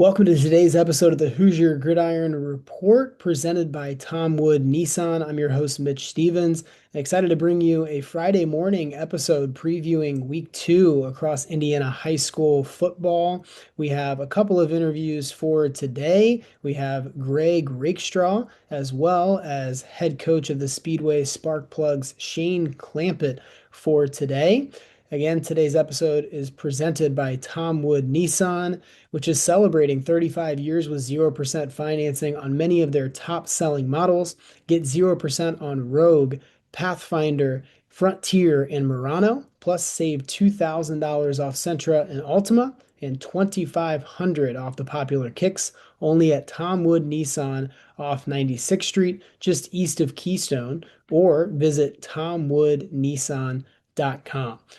Welcome to today's episode of the Hoosier Gridiron Report presented by Tom Wood Nissan. I'm your host, Mitch Stevens. Excited to bring you a Friday morning episode previewing week 2 across Indiana high school football. We have a couple of interviews for today. We have Greg Rakestraw as well as head coach of the Speedway Sparkplugs, Shane Clampitt, for today. Again, today's episode is presented by Tom Wood Nissan, which is celebrating 35 years with 0% financing on many of their top selling models. Get 0% on Rogue, Pathfinder, Frontier, and Murano, plus save $2,000 off Sentra and Altima and $2,500 off the popular Kicks, only at Tom Wood Nissan off 96th Street, just east of Keystone, or visit tomwoodnissan.com.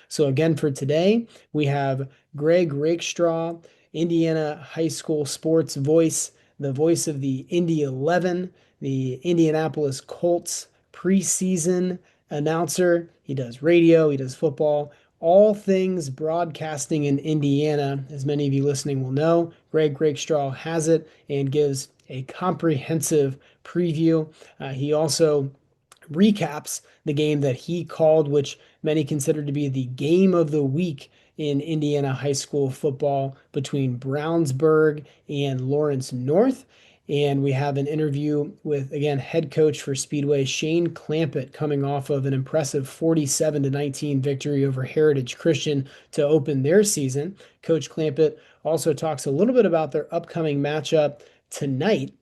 So again, for today, we have Greg Rakestraw, Indiana high school sports voice, the voice of the Indy 11, the Indianapolis Colts preseason announcer. He does radio, he does football, all things broadcasting in Indiana. As many of you listening will know, Greg Rakestraw has it and gives a comprehensive preview. He also recaps the game that he called, which many consider to be the game of the week in Indiana high school football between Brownsburg and Lawrence North. And we have an interview with, again, head coach for Speedway, Shane Clampitt, coming off of an impressive 47-19 victory over Heritage Christian to open their season. Coach Clampitt also talks a little bit about their upcoming matchup tonight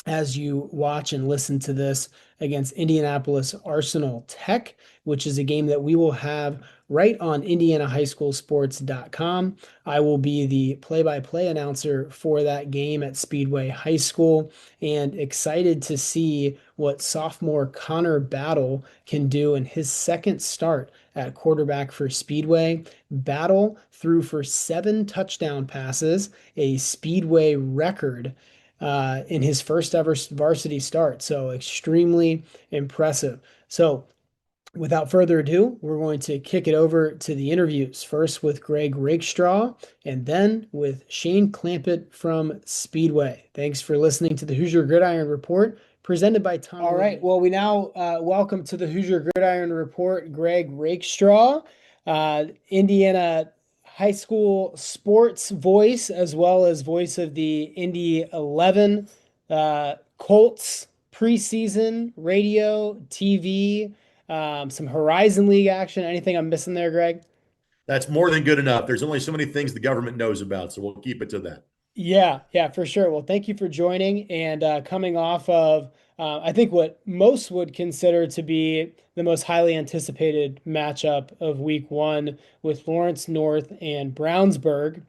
as you watch and listen to this against Indianapolis Arsenal Tech, which is a game that we will have right on indianahighschoolsports.com. I will be the play-by-play announcer for that game at Speedway High School, and excited to see what sophomore Connor Battle can do in his second start at quarterback for Speedway. Battle threw for 7 touchdown passes, a Speedway record in his first ever varsity start. So extremely impressive. So without further ado, we're going to kick it over to the interviews. First with Greg Rakestraw and then with Shane Clampitt from Speedway. Thanks for listening to the Hoosier Gridiron Report presented by Tom. All right. Well, we now welcome to the Hoosier Gridiron Report Greg Rakestraw, Indiana high school sports voice, as well as voice of the Indy 11 Colts preseason radio, TV, some Horizon League action. Anything I'm missing there, Greg? That's more than good enough. There's only so many things the government knows about, so we'll keep it to that. Yeah, for sure. Well, thank you for joining and coming off of, I think, what most would consider to be the most highly anticipated matchup of week 1 with Lawrence North and Brownsburg.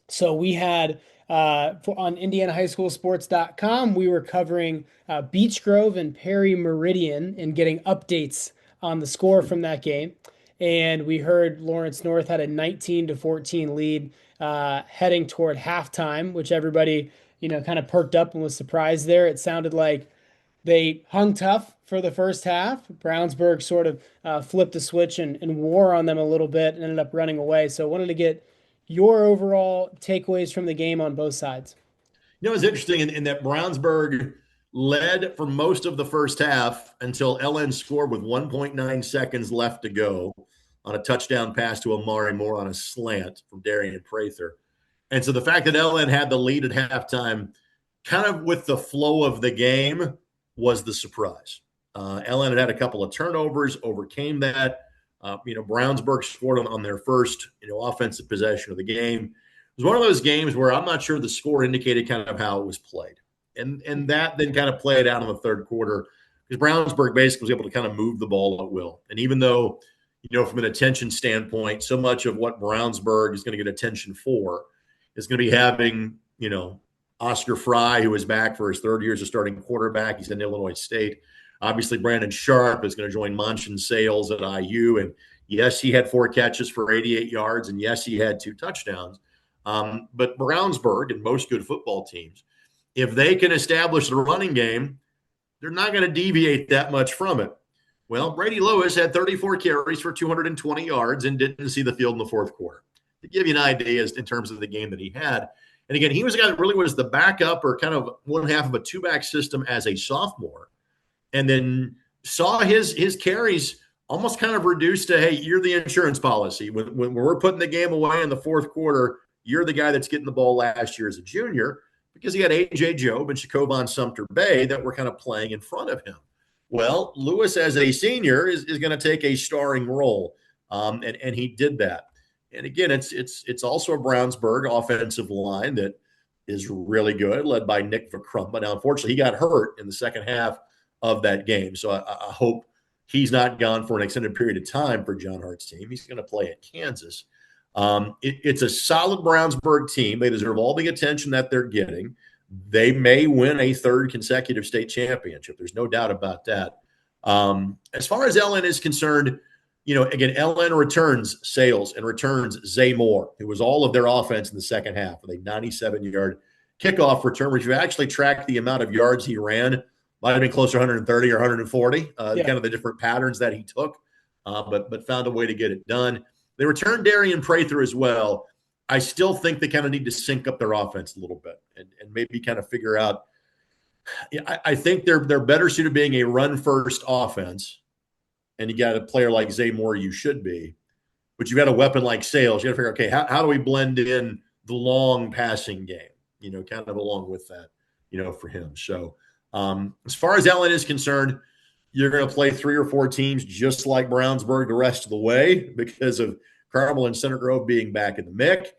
So we had on IndianaHighSchoolSports.com, we were covering Beech Grove and Perry Meridian and getting updates on the score from that game. And we heard Lawrence North had a 19-14 lead heading toward halftime, which everybody, kind of perked up and was surprised there. It sounded like they hung tough for the first half. Brownsburg sort of flipped the switch and wore on them a little bit and ended up running away. So I wanted to get your overall takeaways from the game on both sides. It's interesting in that Brownsburg led for most of the first half until LN scored with 1.9 seconds left to go on a touchdown pass to Amari Moore on a slant from Darian Prather. And so the fact that LN had the lead at halftime, kind of with the flow of the game, was the surprise. LN had a couple of turnovers, overcame that. Brownsburg scored on their first, offensive possession of the game. It was one of those games where I'm not sure the score indicated kind of how it was played. And that then kind of played out in the third quarter because Brownsburg basically was able to kind of move the ball at will. And even though, from an attention standpoint, so much of what Brownsburg is going to get attention for is going to be having, Oscar Fry, who is back for his third year as a starting quarterback. He's in Illinois State. Obviously, Brandon Sharp is going to join Munchin Sales at IU. And yes, he had 4 catches for 88 yards. And yes, he had 2 touchdowns. But Brownsburg and most good football teams, if they can establish the running game, they're not going to deviate that much from it. Well, Brady Lewis had 34 carries for 220 yards and didn't see the field in the fourth quarter. To give you an idea in terms of the game that he had. And again, he was a guy that really was the backup or kind of one half of a two-back system as a sophomore, and then saw his carries almost kind of reduced to, hey, you're the insurance policy. When we're putting the game away in the fourth quarter, you're the guy that's getting the ball last year as a junior, because he had A.J. Jobe and Shakoban Sumter Bay that were kind of playing in front of him. Well, Lewis as a senior is going to take a starring role, and he did that. And again, it's also a Brownsburg offensive line that is really good, led by Nick Vacrumba. Now, unfortunately, he got hurt in the second half of that game, so I hope he's not gone for an extended period of time for John Hart's team. He's going to play at Kansas. It's a solid Brownsburg team. They deserve all the attention that they're getting. They may win a third consecutive state championship. There's no doubt about that. As far as LN is concerned, again, LN returns Sales and returns Zay Moore, who was all of their offense in the second half with a 97-yard kickoff return, which you actually track the amount of yards he ran. Might have been closer to 130 or 140, kind of the different patterns that he took, but found a way to get it done. They returned Darian Prather as well. I still think they kind of need to sync up their offense a little bit and maybe kind of figure out. I think they're better suited being a run-first offense, and you got a player like Zay Moore, you should be. But you got a weapon like Sales. You got to figure, okay, how do we blend in the long passing game, kind of along with that, for him. So as far as Ellen is concerned, you're going to play 3 or 4 teams just like Brownsburg the rest of the way because of Carmel and Center Grove being back in the mix.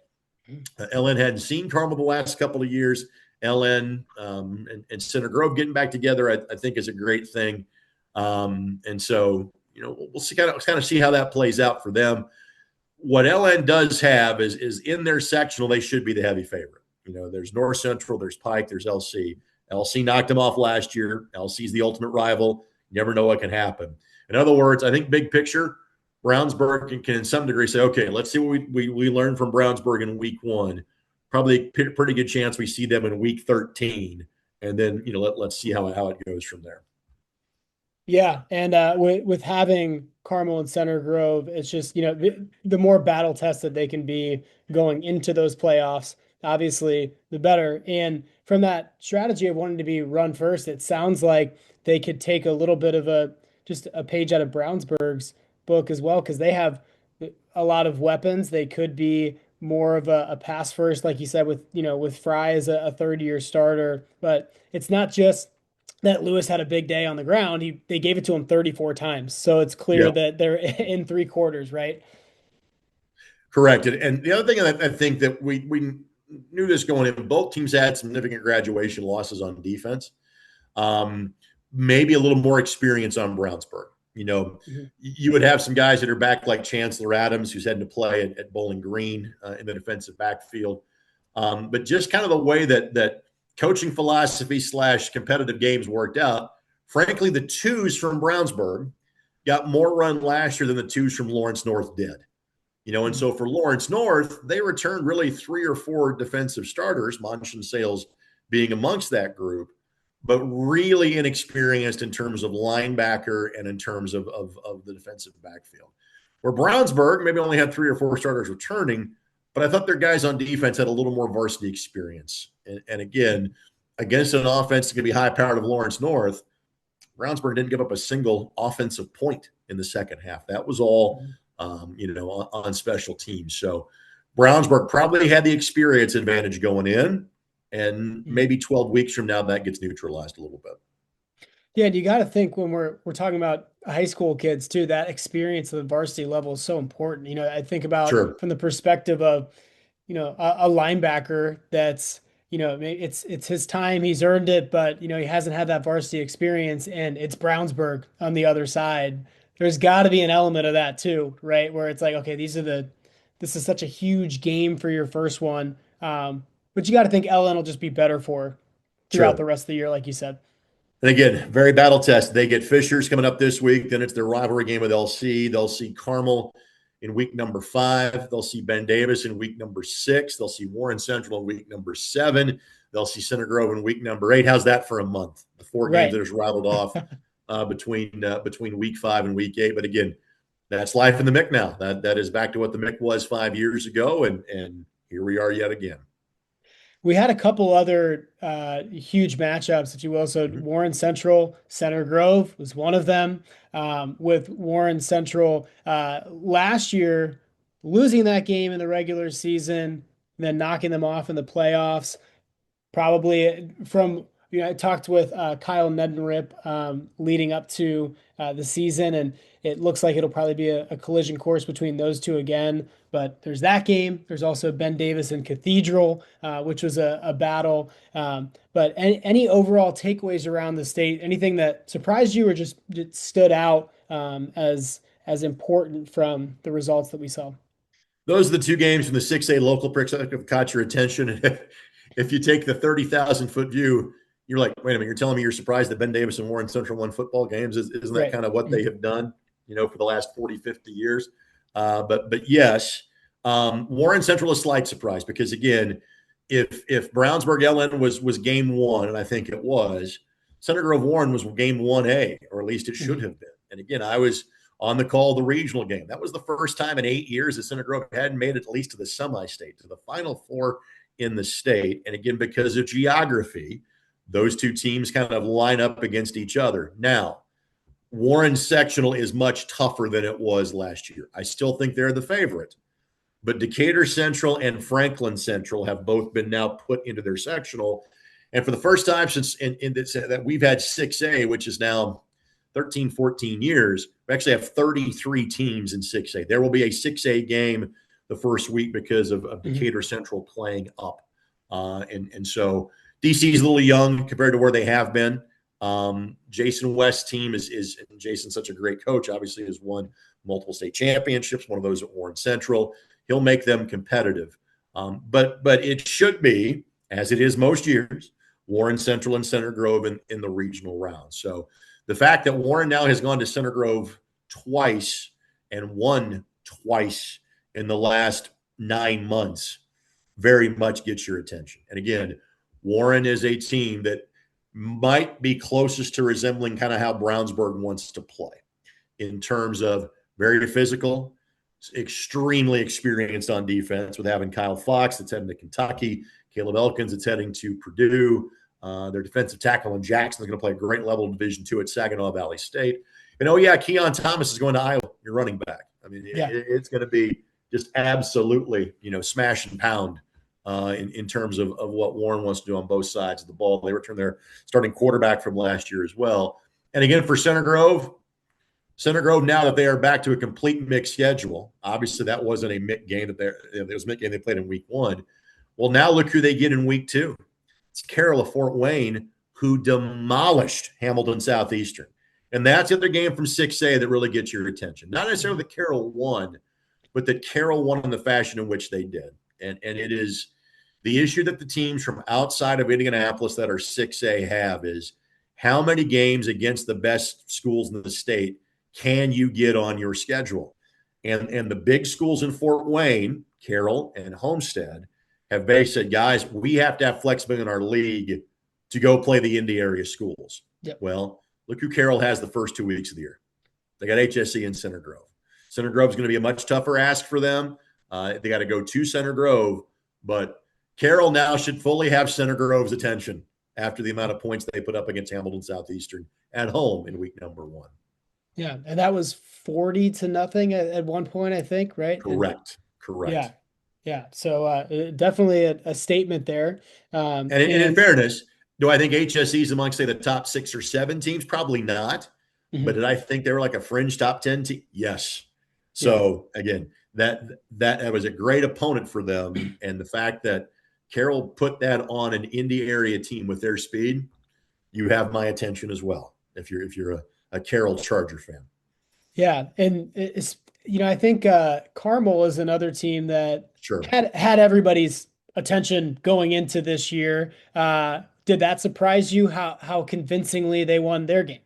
Ellen hadn't seen Carmel the last couple of years. Ellen and Center Grove getting back together, I think, is a great thing. And so, we'll see kind of see how that plays out for them. What LN does have is in their sectional, they should be the heavy favorite. There's North Central, there's Pike, there's LC. LC knocked them off last year. LC's the ultimate rival. You never know what can happen. In other words, I think big picture, Brownsburg can in some degree say, okay, let's see what we learned from Brownsburg in week 1. Probably a pretty good chance we see them in week 13. And then, let's see how it goes from there. Yeah, and with having Carmel and Center Grove, it's just, the more battle tested they can be going into those playoffs, obviously, the better. And from that strategy of wanting to be run first, it sounds like they could take a little bit of just a page out of Brownsburg's book as well, because they have a lot of weapons. They could be more of a pass first, like you said, with Fry as a third-year starter. But it's not just that Lewis had a big day on the ground. They gave it to him 34 times. So it's clear that they're in 3 quarters, right? Correct. And the other thing I think that we knew this going in, both teams had significant graduation losses on defense. Maybe a little more experience on Brownsburg. You would have some guys that are back like Chancellor Adams, who's heading to play at Bowling Green in the defensive backfield. But just kind of the way that coaching philosophy / competitive games worked out. Frankly, the 2s from Brownsburg got more run last year than the 2s from Lawrence North did. And so for Lawrence North, they returned really 3 or 4 defensive starters, Munch and Sales being amongst that group, but really inexperienced in terms of linebacker and in terms of the defensive backfield. Where Brownsburg maybe only had 3 or 4 starters returning, but I thought their guys on defense had a little more varsity experience. And again, against an offense that can be high-powered of Lawrence North, Brownsburg didn't give up a single offensive point in the second half. That was all, on special teams. So Brownsburg probably had the experience advantage going in, and maybe 12 weeks from now that gets neutralized a little bit. Yeah, and you got to think when we're talking about high school kids too, that experience at the varsity level is so important. I think about from the perspective of, a linebacker that's, it's his time, he's earned it, but he hasn't had that varsity experience, and it's Brownsburg on the other side. There's got to be an element of that too, right? Where it's like, okay, this is such a huge game for your first one. But you got to think LN will just be better throughout the rest of the year, like you said. And again, very battle test. They get Fishers coming up this week. Then it's their rivalry game with LC. They'll see Carmel in week number 5. They'll see Ben Davis in week number 6. They'll see Warren Central in week number 7. They'll see Center Grove in week number 8. How's that for a month? The 4 games that are rivaled off between week 5 and week 8. But again, that's life in the MIC now. That is back to what the MIC was 5 years ago, and here we are yet again. We had a couple other huge matchups, if you will. So Mhm. Warren Central, Center Grove was one of them. With Warren Central last year losing that game in the regular season, then knocking them off in the playoffs. Probably from, I talked with Kyle Neddenrip leading up to the season, and it looks like it'll probably be a collision course between those two again. But there's that game. There's also Ben Davis and Cathedral, which was a battle. But any overall takeaways around the state? Anything that surprised you or just stood out as important from the results that we saw? Those are the two games from the 6A local perspective caught your attention. If you take the 30,000-foot view, you're like, wait a minute, you're telling me you're surprised that Ben Davis and Warren Central won football games? Isn't that Right. kind of what they have done, for the last 40, 50 years? But yes, Warren Central is a slight surprise because, again, if Brownsburg LN was game one, and I think it was, Senator of Warren was game 1A, or at least it should Mhm. have been. And again, I was on the call of the regional game. That was the first time in 8 years that Center Grove hadn't made it at least to the semi-state, to the Final Four in the state. And again, because of geography, those two teams kind of line up against each other. Now, Warren sectional is much tougher than it was last year. I still think they're the favorite, but Decatur Central and Franklin Central have both been now put into their sectional. And for the first time since in this, that we've had 6A, which is now 13, 14 years, we actually have 33 teams in 6A. There will be a 6A game the first week because of Mhm. Decatur Central playing up. And so DC is a little young compared to where they have been. Jason West's team is Jason's such a great coach, obviously has won multiple state championships, one of those at Warren Central. He'll make them competitive. But it should be, as it is most years, Warren Central and Center Grove in the regional round. So the fact that Warren now has gone to Center Grove twice and won twice in the last 9 months very much gets your attention. And again, Warren is a team that might be closest to resembling kind of how Brownsburg wants to play in terms of very physical, extremely experienced on defense with having Kyle Fox that's heading to Kentucky, Caleb Elkins that's heading to Purdue. Their defensive tackle in Jackson is going to play a great level of Division II at Saginaw Valley State. And oh yeah, Keon Thomas is going to Iowa. Your running back. I mean, Yeah. it's going to be just absolutely smash and pound in terms of what Warren wants to do on both sides of the ball. They return their starting quarterback from last year as well. And again, for Center Grove, now that they are back to a complete mixed schedule, obviously that wasn't a mixed game it was a mixed game they played in week one. Well, now look who they get in week two. It's Carroll of Fort Wayne, who demolished Hamilton Southeastern. And that's the other game from 6A that really gets your attention. Not necessarily that Carroll won, but that Carroll won in the fashion in which they did. And it is the issue that the teams from outside of Indianapolis that are 6A have is how many games against the best schools in the state can you get on your schedule? And the big schools in Fort Wayne, Carroll and Homestead, have basically said, guys, we have to have flexibility in our league to go play the Indy area schools. Yep. Well, look who Carroll has the first 2 weeks of the year. They got HSE and Center Grove. Center Grove is going to be a much tougher ask for them. They got to go to Center Grove, but Carroll now should fully have Center Grove's attention after the amount of points they put up against Hamilton Southeastern at home in week number one. Yeah, and that was 40-0 at one point, I think, right? And Correct. yeah, Correct. yeah. So definitely a statement there. And in And fairness, do I think HSE is amongst, say, the top 6 or 7 teams? Probably not. But mhm, did I think they were like a fringe top 10 team? Yes. yeah, So again, that was a great opponent for them. And the fact that Carroll put that on an Indy area team with their speed, you have my attention as well. If you're a Carroll Charger fan. yeah, and it's I think Carmel is another team that Sure. had everybody's attention going into this year. Did that surprise you how convincingly they won their game?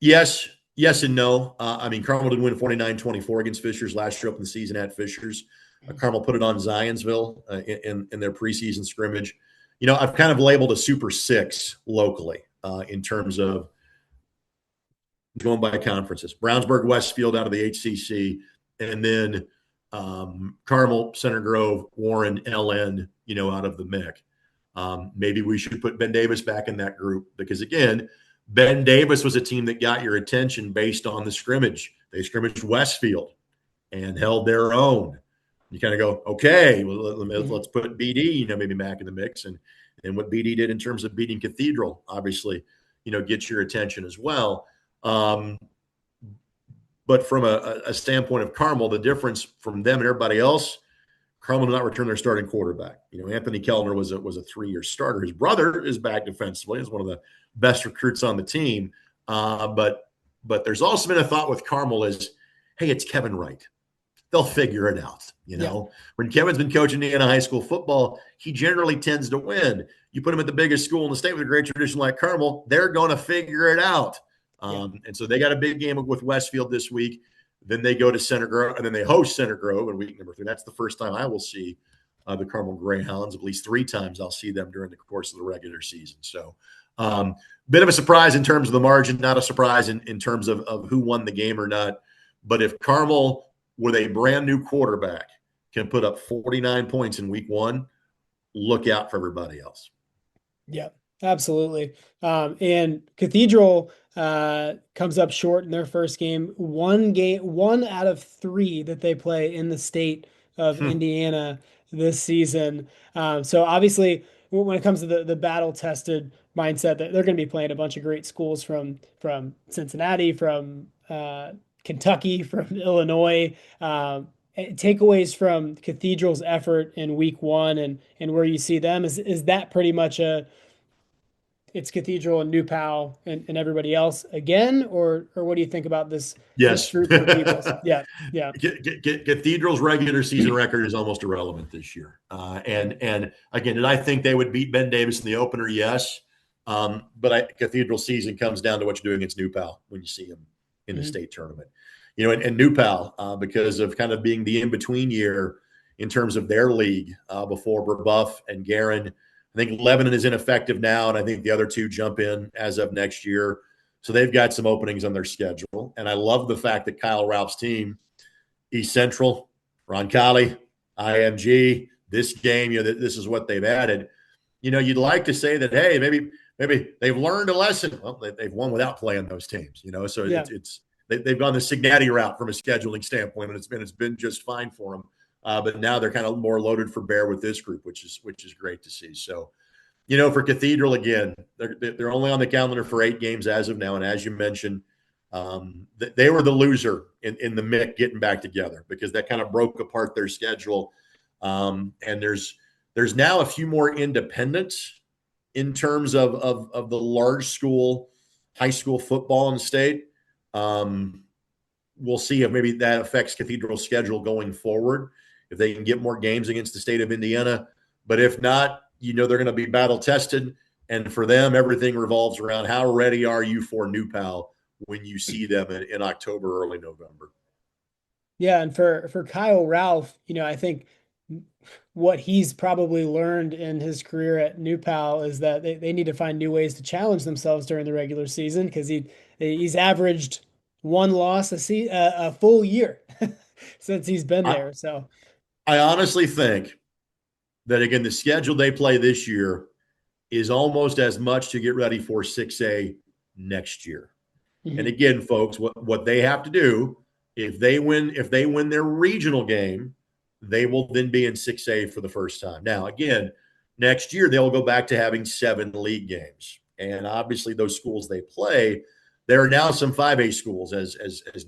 Yes, yes, and no. I mean, Carmel did win 49-24 against Fishers last year up in the season at Fishers. Carmel put it on Zionsville in their preseason scrimmage. I've kind of labeled a Super Six locally in terms of going by conferences. Brownsburg, Westfield out of the HCC, and then Carmel, Center Grove, Warren, LN, out of the MIC. Maybe we should put Ben Davis back in that group because, again, Ben Davis was a team that got your attention based on the scrimmage. They scrimmaged Westfield and held their own. You kind of go, okay, well, let's put BD, maybe back in the mix. And what BD did in terms of beating Cathedral, obviously, gets your attention as well. But from a standpoint of Carmel, the difference from them and everybody else, Carmel did not return their starting quarterback. Anthony Kellner was a 3-year starter. His brother is back defensively. He's one of the best recruits on the team. But there's also been a thought with Carmel is, hey, it's Kevin Wright. They'll figure it out. When Kevin's been coaching Indiana high school football, he generally tends to win. You put him at the biggest school in the state with a great tradition like Carmel, they're going to figure it out. And so they got a big game with Westfield this week. Then they go to Center Grove, and then they host Center Grove in week number 3. That's the first time I will see the Carmel Greyhounds. At least 3 times I'll see them during the course of the regular season. So bit of a surprise in terms of the margin, not a surprise in terms of who won the game or not. But if Carmel, with a brand new quarterback, can put up 49 points in week 1, look out for everybody else. Yeah, absolutely. And Cathedral comes up short in their first game. One out of 3 that they play in the state of Indiana this season. So obviously, when it comes to the battle-tested mindset, that they're going to be playing a bunch of great schools from Cincinnati, from Kentucky, from Illinois. Takeaways from Cathedral's effort in week 1 and where you see them, is that pretty much it's Cathedral and New Pal and everybody else again, or what do you think about this group of people? Yeah. Cathedral's regular season record is almost irrelevant this year. And again, did I think they would beat Ben Davis in the opener? Yes. But Cathedral season comes down to what you're doing against New Pal when you see him in the state tournament. And New Pal, because of kind of being the in-between year in terms of their league before Brebeuf and Guerin. I think Lebanon is ineffective now, and I think the other 2 jump in as of next year. So they've got some openings on their schedule. And I love the fact that Kyle Ralph's team, East Central, Roncalli, IMG, this game, this is what they've added. You'd like to say that, hey, maybe they've learned a lesson. Well, they've won without playing those teams, so they've gone the Signati route from a scheduling standpoint, and it's been just fine for them. But now they're kind of more loaded for bear with this group, which is great to see. So, for Cathedral, again, they're only on the calendar for 8 games as of now. And as you mentioned, they were the loser in the MIC getting back together because that kind of broke apart their schedule. And there's now a few more independents in terms of the large school, high school football in the state. We'll see if maybe that affects Cathedral's schedule going forward, if they can get more games against the state of Indiana. But if not, they're going to be battle tested. And for them, everything revolves around how ready are you for New Pal when you see them in October, early November. Yeah. And for Kyle Ralph, I think what he's probably learned in his career at New Pal is that they need to find new ways to challenge themselves during the regular season, because he's averaged 1 loss a full year since he's been there. So I honestly think that, again, the schedule they play this year is almost as much to get ready for 6A next year. Mm-hmm. And again, folks, what they have to do, if they win their regional game, they will then be in 6A for the first time. Now, again, next year they'll go back to having 7 league games. And obviously those schools they play, there are now some 5A schools as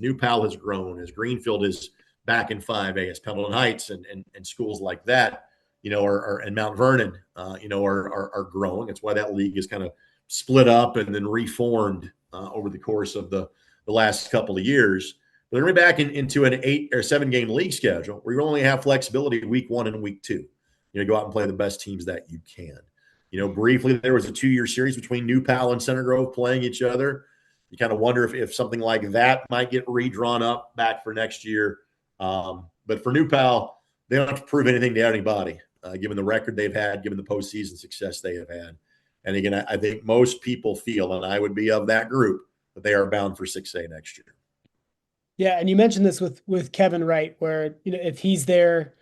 New Pal has grown, as Greenfield is back in 5A, as Pendleton Heights and schools like that, and Mount Vernon, are growing. It's why that league is kind of split up and then reformed over the course of the last couple of years. But they're going to be back into an 8 or 7 game league schedule where you only have flexibility week 1 and week 2. Go out and play the best teams that you can. Briefly, there was a 2-year series between New Pal and Center Grove playing each other. You kind of wonder if something like that might get redrawn up back for next year. But for New Pal, they don't have to prove anything to anybody, given the record they've had, given the postseason success they have had. And again, I think most people feel, and I would be of that group, that they are bound for 6A next year. Yeah, and you mentioned this with Kevin Wright, where if he's there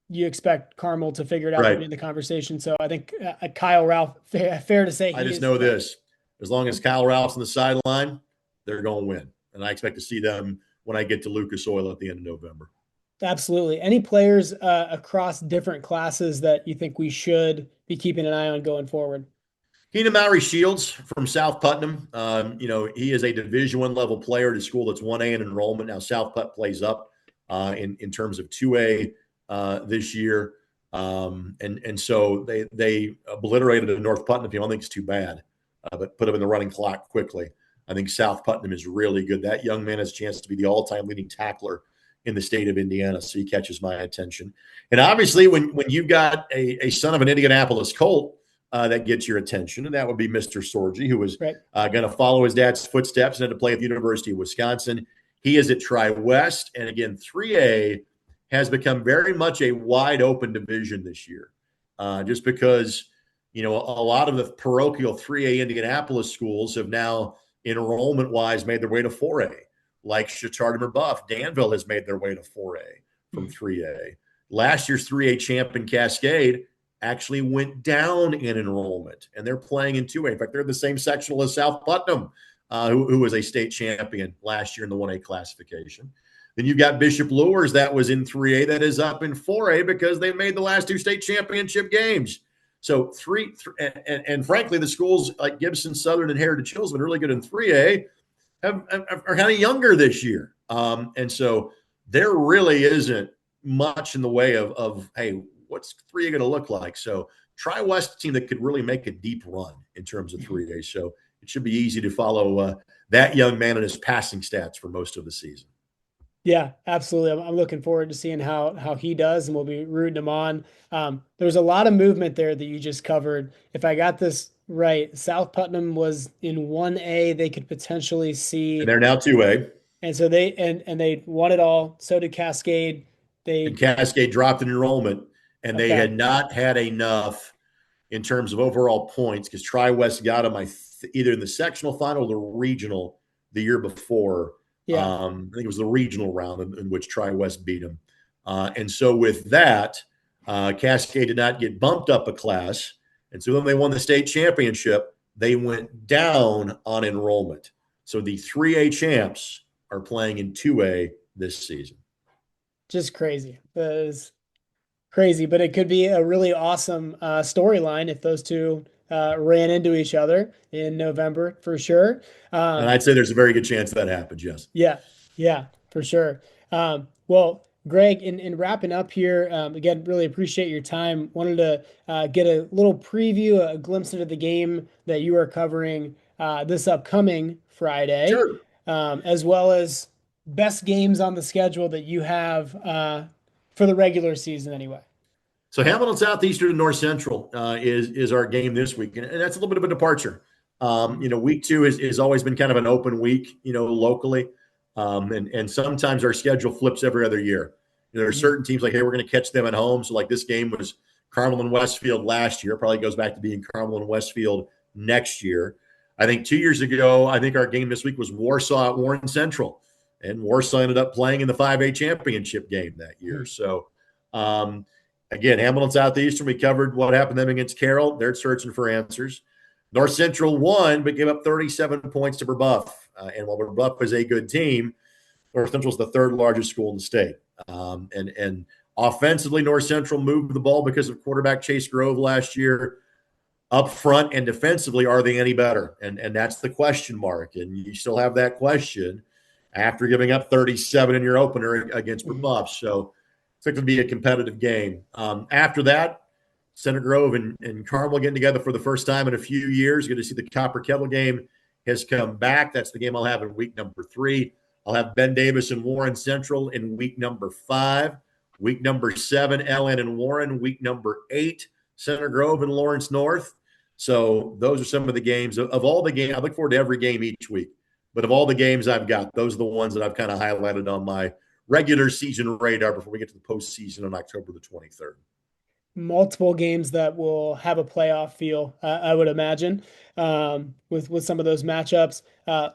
you expect Carmel to figure it out. They'll be Right. in the conversation. So I think Kyle Ralph, fair to say I he just is. know this: as long as Kyle Ralph's on the sideline, they're going to win, and I expect to see them when I get to Lucas Oil at the end of November. Absolutely. Any players across different classes that you think we should be keeping an eye on going forward? Keenan Maury Shields from South Putnam. He is a Division One level player at a school that's 1A in enrollment. Now South Put plays up in terms of 2A this year, and so they obliterated a North Putnam team. I don't think it's too bad, but put them in the running clock quickly. I think South Putnam is really good. That young man has a chance to be the all-time leading tackler in the state of Indiana, so he catches my attention. And obviously, when you've got a son of an Indianapolis Colt that gets your attention, and that would be Mr. Sorgi, who was Right. going to follow his dad's footsteps and had to play at the University of Wisconsin. He is at Tri-West, and again, 3A has become very much a wide open division this year, just because a lot of the parochial 3A Indianapolis schools have now, enrollment-wise, made their way to 4A. Like Chittard-Marbuff, Danville has made their way to 4A from 3A. Last year's 3A champ in Cascade actually went down in enrollment, and they're playing in 2A. In fact, they're the same sectional as South Putnam, who was a state champion last year in the 1A classification. Then you've got Bishop Luers that was in 3A that is up in 4A because they made the last two state championship games. So and frankly, the schools like Gibson, Southern, and Heritage Hills have been really good in 3A, are kind of younger this year. And so there really isn't much in the way of hey, what's 3A going to look like? So Tri-West team that could really make a deep run in terms of 3A. So it should be easy to follow that young man and his passing stats for most of the season. Yeah, absolutely. I'm looking forward to seeing how he does, and we'll be rooting him on. There's a lot of movement there that you just covered. If I got this right, South Putnam was in 1A. They could potentially And see, they're now 2A. and so they won it all. So did Cascade. And They Cascade dropped in enrollment, and they okay, had not had enough in terms of overall points because Tri-West got them either in the sectional final or the regional the year before. yeah, I think it was the regional round in which Tri-West beat them. And so with that, Cascade did not get bumped up a class. And so when they won the state championship, they went down on enrollment. So the 3A champs are playing in 2A this season. just crazy. That is crazy, but it could be a really awesome storyline if those two ran into each other in November for sure. And Um, I'd say there's a very good chance that happened, yes. Yeah, yeah, for sure. Well, Greg, in wrapping up here, again, really appreciate your time. Wanted to get a little preview, a glimpse into the game that you are covering this upcoming Friday, Sure. as well as best games on the schedule that you have for the regular season, anyway. So Hamilton Southeastern and North Central is our game this week, and that's a little bit of a departure. Week two has always been kind of an open week, locally, and sometimes our schedule flips every other year. There are certain teams like, hey, we're going to catch them at home. So like this game was Carmel and Westfield last year, probably goes back to being Carmel and Westfield next year. I think 2 years ago, I think our game this week was Warsaw at Warren Central, and Warsaw ended up playing in the 5A championship game that year. So. Again, Hamilton Southeastern, we covered what happened to them against Carroll. They're searching for answers. North Central won, but gave up 37 points to Brebeuf. And while Brebeuf is a good team, North Central is the third largest school in the state. And offensively, North Central moved the ball because of quarterback Chase Grove last year. Up front and defensively, are they any better? And that's the question mark. And you still have that question after giving up 37 in your opener against Brebeuf. So it's going to be a competitive game. After that, Center Grove and Carmel getting together for the first time in a few years. You're going to see the Copper Kettle game has come back. That's the game I'll have in week number 3. I'll have Ben Davis and Warren Central in week number 5. Week number 7, LN and Warren. Week number 8, Center Grove and Lawrence North. So those are some of the games. Of all the games, I look forward to every game each week. But of all the games I've got, those are the ones that I've kind of highlighted on my regular season radar before we get to the postseason on October the 23rd. Multiple games that will have a playoff feel, I would imagine, with some of those matchups.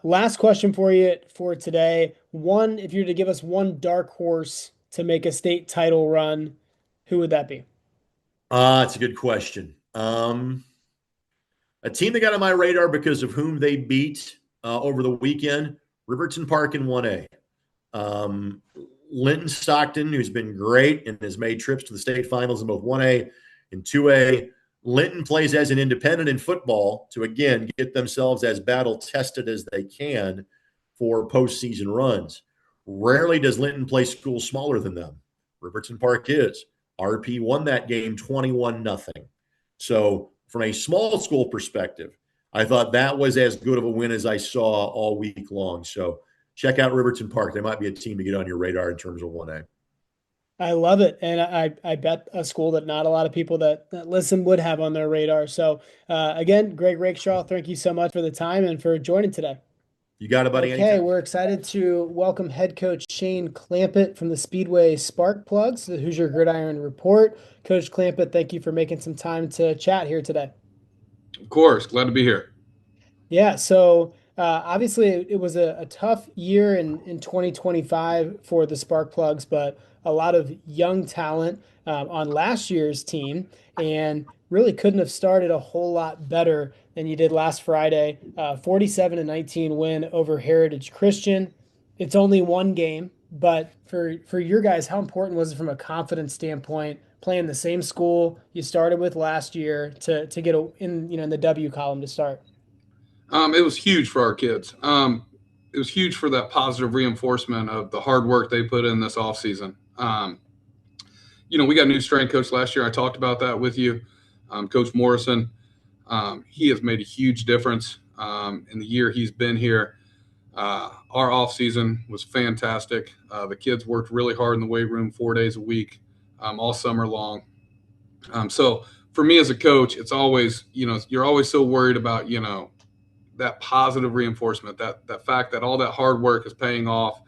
Last question for you for today. One, if you were to give us one dark horse to make a state title run, who would that be? It's a good question. A team that got on my radar because of whom they beat over the weekend, Riverton Park in 1A. Um, Linton Stockton, who's been great and has made trips to the state finals in both 1A and 2A. Linton plays as an independent in football to, again, get themselves as battle tested as they can for postseason runs. Rarely does Linton play schools smaller than them. Riverton Park is. RP won that game 21-0. So, from a small school perspective, I thought that was as good of a win as I saw all week long. So, check out Riverton Park. They might be a team to get on your radar in terms of 1A. I love it. And I bet a school that not a lot of people that listen would have on their radar. So, again, Greg Rakestraw, thank you so much for the time and for joining today. You got it, buddy, Okay, anytime. we're excited to welcome head coach Shane Clampitt from the Speedway Spark Plugs, the Hoosier Gridiron Report. Coach Clampitt, thank you for making some time to chat here today. Of course, glad to be here. Yeah, so obviously it was a tough year in 2025 for the Spark Plugs, but a lot of young talent on last year's team and really couldn't have started a whole lot better than you did last Friday. 47-19 win over Heritage Christian. It's only one game, but for your guys, how important was it from a confidence standpoint, playing the same school you started with last year to get in the W column to start? It was huge for our kids. It was huge for that positive reinforcement of the hard work they put in this offseason. We got a new strength coach last year. I talked about that with you. Coach Morrison, he has made a huge difference in the year he's been here. Our offseason was fantastic. The kids worked really hard in the weight room 4 days a week, all summer long. So for me as a coach, it's always, you're always so worried about, that positive reinforcement, that fact that all that hard work is paying off.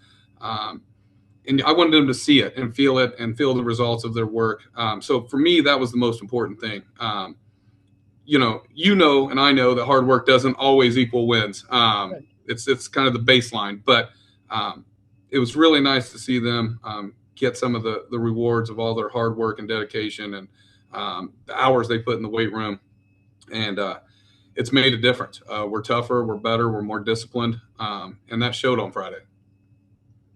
And I wanted them to see it and feel the results of their work. So for me, that was the most important thing. And I know that hard work doesn't always equal wins. Right. It's kind of the baseline, but it was really nice to see them get some of the rewards of all their hard work and dedication and the hours they put in the weight room. And it's made a difference. We're tougher, we're better, we're more disciplined, and that showed on Friday.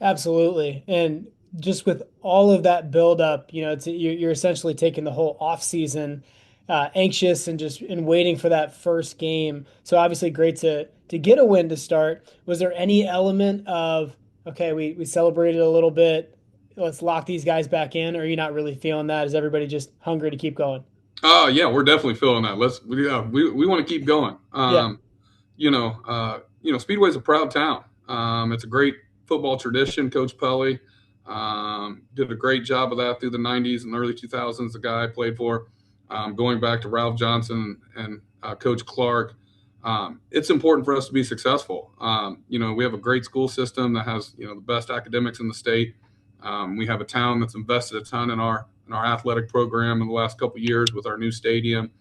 Absolutely. And just with all of that build up, you're essentially taking the whole off season anxious and just waiting for that first game. So obviously great to get a win to start. Was there any element of, okay, we celebrated a little bit, let's lock these guys back in, or are you not really feeling that? Is everybody just hungry to keep going? Yeah, we're definitely feeling that. We want to keep going. Yeah. Speedway's a proud town. It's a great football tradition. Coach Pelly did a great job of that through the 90s and early 2000s. The guy I played for, going back to Ralph Johnson and Coach Clark. It's important for us to be successful. We have a great school system that has the best academics in the state. We have a town that's invested a ton in our athletic program in the last couple of years with our new stadium,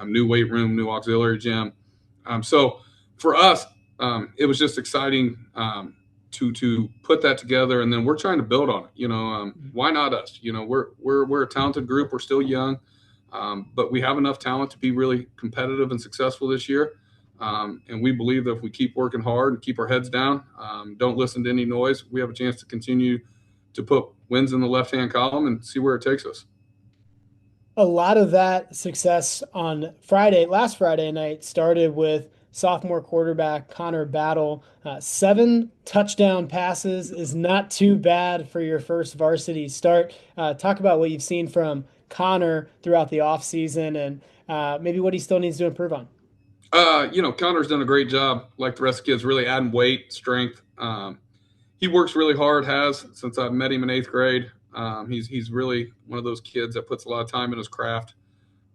new weight room, new auxiliary gym. So for us, it was just exciting to put that together, and then we're trying to build on it. Why not us? We're a talented group. We're still young, but we have enough talent to be really competitive and successful this year. And we believe that if we keep working hard and keep our heads down, don't listen to any noise, we have a chance to continue to put wins in the left-hand column and see where it takes us. A lot of that success on last Friday night, started with sophomore quarterback Connor Battle. 7 touchdown passes is not too bad for your first varsity start. Talk about what you've seen from Connor throughout the offseason and maybe what he still needs to improve on. Connor's done a great job, like the rest of the kids, really adding weight, strength. He works really hard, has since I've met him in 8th grade. He's really one of those kids that puts a lot of time in his craft.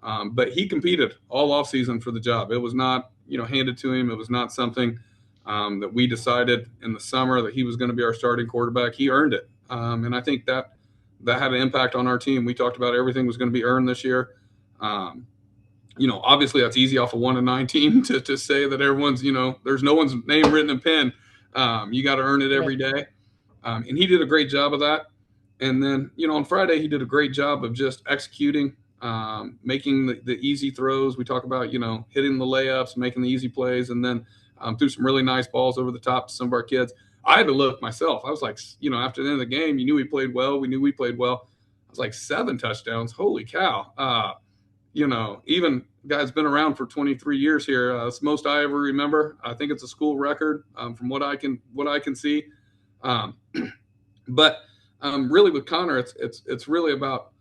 But he competed all offseason for the job. It was not, handed to him. It was not something that we decided in the summer that he was going to be our starting quarterback. He earned it. And I think that had an impact on our team. We talked about everything was going to be earned this year. Obviously that's easy off a 1-9 team to say that everyone's, there's no one's name written in pen. You got to earn it every day. And he did a great job of that. And then, on Friday, he did a great job of just executing, making the easy throws. We talk about, hitting the layups, making the easy plays, and then threw some really nice balls over the top to some of our kids. I had to look myself. I was like, after the end of the game, you knew we played well. We knew we played well. I was like, 7 touchdowns. Holy cow. Even guy's been around for 23 years here. It's the most I ever remember. I think it's a school record from what I can see. Um, but really with Connor, it's really about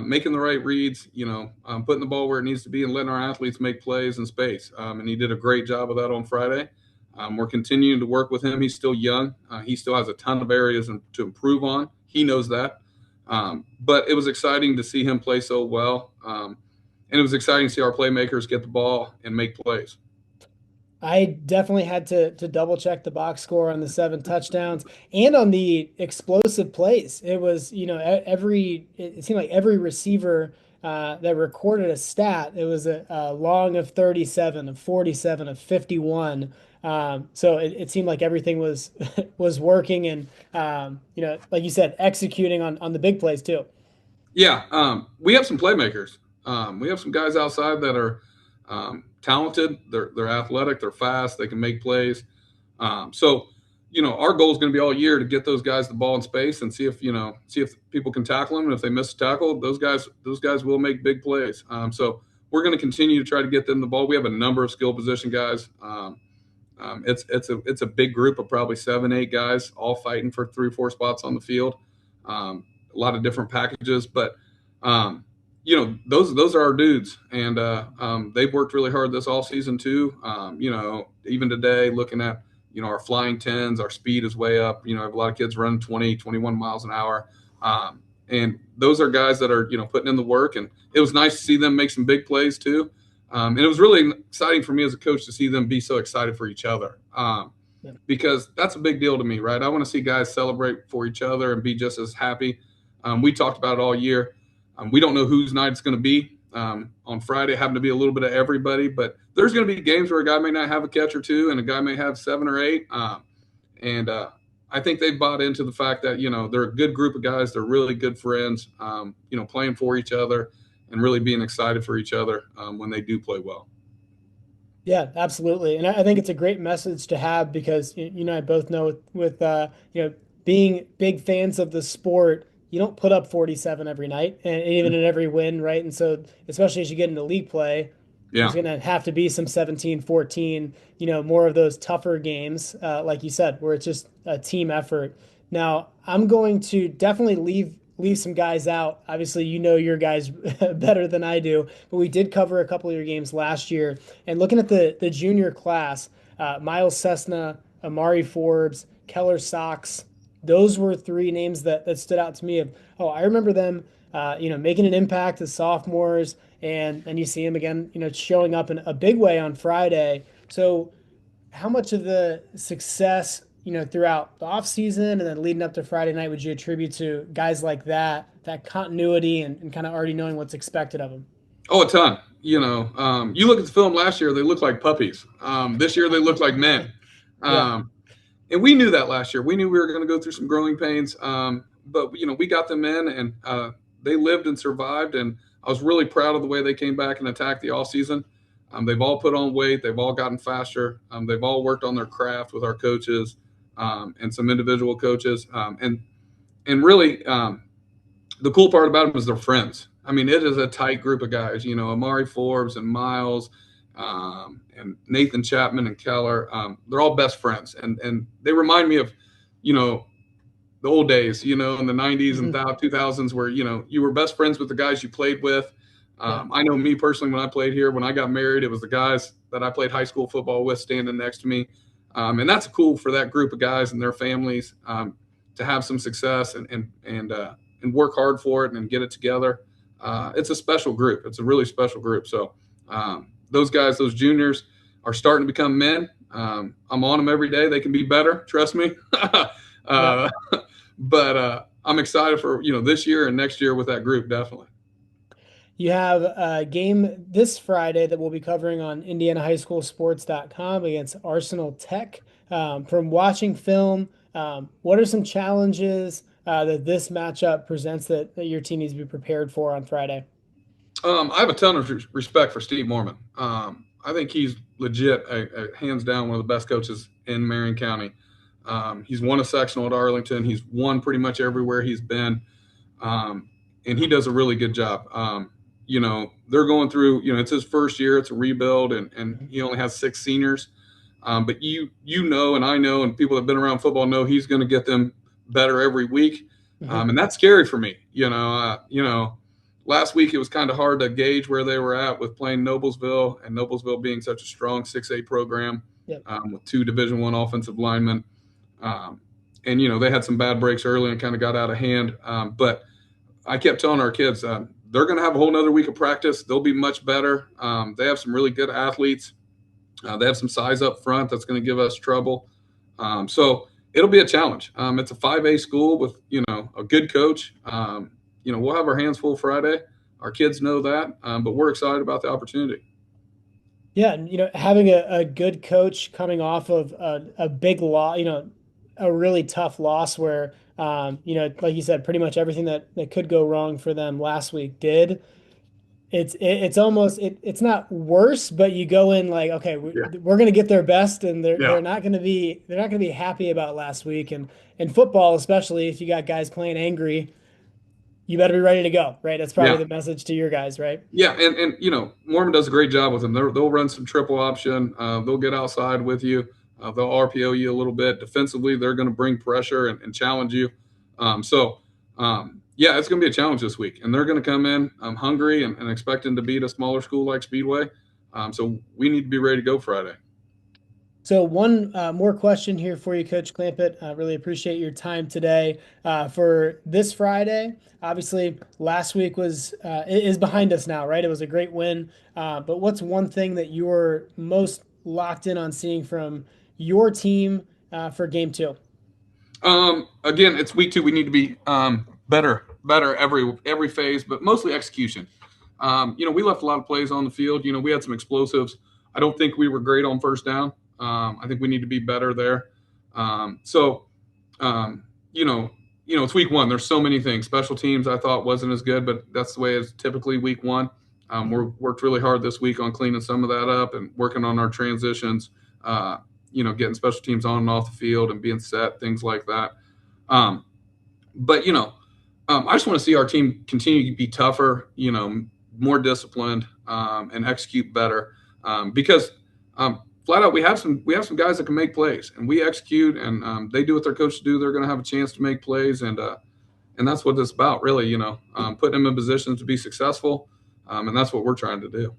making the right reads, putting the ball where it needs to be and letting our athletes make plays in space. And he did a great job of that on Friday. We're continuing to work with him. He's still young. He still has a ton of areas to improve on. He knows that. But it was exciting to see him play so well. And it was exciting to see our playmakers get the ball and make plays. I definitely had to double check the box score on the 7 touchdowns and on the explosive plays. It was, it seemed like every receiver that recorded a stat, it was a long of 37, of 47, of 51. So it seemed like everything was was working and, like you said, executing on the big plays too. Yeah, we have some playmakers. We have some guys outside that are talented. They're athletic. They're fast. They can make plays. So, our goal is going to be all year to get those guys the ball in space and see if people can tackle them. And if they miss a tackle, those guys will make big plays. So we're going to continue to try to get them the ball. We have a number of skill position guys. It's a big group of probably 7, 8 guys all fighting for 3 or 4 spots on the field. A lot of different packages, but those are our dudes, and they've worked really hard this all season too. Even today, looking at our flying 10s, our speed is way up. I have a lot of kids running 20, 21 miles an hour, and those are guys that are putting in the work. And it was nice to see them make some big plays too. And it was really exciting for me as a coach to see them be so excited for each other, because that's a big deal to me, right? I want to see guys celebrate for each other and be just as happy. We talked about it all year. We don't know whose night it's going to be. On Friday, it happened to be a little bit of everybody, but there's going to be games where a guy may not have a catch or 2 and a guy may have 7 or 8. And I think they bought into the fact that, they're a good group of guys. They're really good friends, playing for each other and really being excited for each other when they do play well. Yeah, absolutely. And I think it's a great message to have because you and I both know with being big fans of the sport, you don't put up 47 every night and even in every win, right? And so especially as you get into league play, there's going to have to be some 17, 14, more of those tougher games, like you said, where it's just a team effort. Now, I'm going to definitely leave some guys out. Obviously, your guys better than I do, but we did cover a couple of your games last year. And looking at the junior class, Miles Cessna, Amari Forbes, Keller Sox, those were 3 names that stood out to me. I remember them, making an impact as sophomores, and you see them again, showing up in a big way on Friday. So, how much of the success, throughout the off season and then leading up to Friday night would you attribute to guys like that continuity and kind of already knowing what's expected of them? Oh, a ton. You look at the film last year; they looked like puppies. This year, they look like men. Yeah. And we knew that last year. We knew we were going to go through some growing pains, but we got them in, and they lived and survived. And I was really proud of the way they came back and attacked the off season. They've all put on weight. They've all gotten faster. They've all worked on their craft with our coaches and some individual coaches. And really, the cool part about them is they're friends. I mean, it is a tight group of guys. Amari Forbes and Miles. And Nathan Chapman and Keller, they're all best friends. And they remind me of, the old days, in the 90s and 2000s where, you were best friends with the guys you played with. I know me personally, when I played here, when I got married, it was the guys that I played high school football with standing next to me. And that's cool for that group of guys and their families to have some success and work hard for it and get it together. It's a special group. It's a really special group. So, those guys, those juniors, are starting to become men. I'm on them every day. They can be better. Trust me. But I'm excited for this year and next year with that group. Definitely. You have a game this Friday that we'll be covering on IndianaHighSchoolSports.com against Arsenal Tech. From watching film, what are some challenges that this matchup presents that your team needs to be prepared for on Friday? I have a ton of respect for Steve Mormon. I think he's legit, hands down, one of the best coaches in Marion County. He's won a sectional at Arlington. He's won pretty much everywhere he's been, and he does a really good job. They're going through. It's his first year. It's a rebuild, and he only has 6 seniors. But and I know, and people that have been around football know he's going to get them better every week, and that's scary for me. Last week it was kind of hard to gauge where they were at with playing Noblesville, and Noblesville being such a strong 6A program. Yep. With 2 Division I offensive linemen. And they had some bad breaks early and kind of got out of hand. But I kept telling our kids, they're going to have a whole nother week of practice. They'll be much better. They have some really good athletes. They have some size up front that's going to give us trouble. So it'll be a challenge. It's a 5A school with, a good coach. We'll have our hands full Friday. Our kids know that, but we're excited about the opportunity. Yeah, and having a good coach coming off of a big loss, a really tough loss where like you said, pretty much everything that could go wrong for them last week did. It's almost it's not worse, but you go in like, okay, we're going to get their best, and they're not going to be happy about last week, and in football, especially if you got guys playing angry, you better be ready to go, right? That's probably the message to your guys, right? Yeah, and Mormon does a great job with them. They'll run some triple option. They'll get outside with you. They'll RPO you a little bit. Defensively, they're going to bring pressure and challenge you. It's going to be a challenge this week. And they're going to come in hungry and expecting to beat a smaller school like Speedway. So we need to be ready to go Friday. So one more question here for you, Coach Clampitt. I really appreciate your time today. For this Friday, obviously last week is behind us now, right? It was a great win. But what's one thing that you're most locked in on seeing from your team for game 2? Again, it's week 2. We need to be better every phase, but mostly execution. We left a lot of plays on the field. We had some explosives. I don't think we were great on first down. I think we need to be better there. It's week 1. There's so many things. Special teams I thought wasn't as good, but that's the way it's typically week 1. We're worked really hard this week on cleaning some of that up and working on our transitions, getting special teams on and off the field and being set, things like that. I just want to see our team continue to be tougher, more disciplined, and execute better. Because flat out, we have some guys that can make plays, and we execute, and they do what their coaches do. They're going to have a chance to make plays, and that's what it's about, really. Putting them in positions to be successful, and that's what we're trying to do.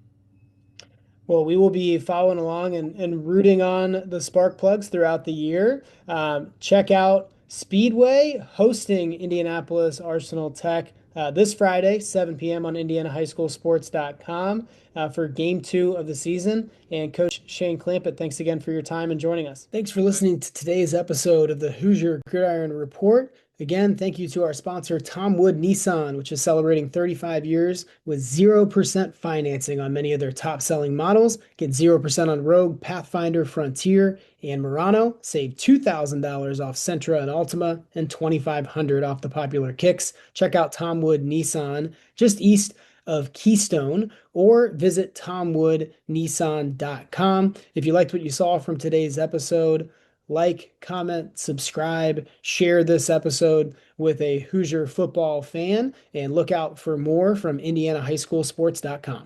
Well, we will be following along and rooting on the Spark Plugs throughout the year. Check out Speedway hosting Indianapolis Arsenal Tech this Friday, 7 p.m. on IndianaHighSchoolSports.com for Game 2 of the season. And Coach Shane Clampitt, thanks again for your time and joining us. Thanks for listening to today's episode of the Hoosier Gridiron Report. Again, thank you to our sponsor, Tom Wood Nissan, which is celebrating 35 years with 0% financing on many of their top-selling models. Get 0% on Rogue, Pathfinder, Frontier, and Murano. Save $2,000 off Sentra and Altima and $2,500 off the popular Kicks. Check out Tom Wood Nissan just east of Keystone, or visit tomwoodnissan.com. If you liked what you saw from today's episode, like, comment, subscribe, share this episode with a Hoosier football fan, and look out for more from IndianaHighSchoolSports.com.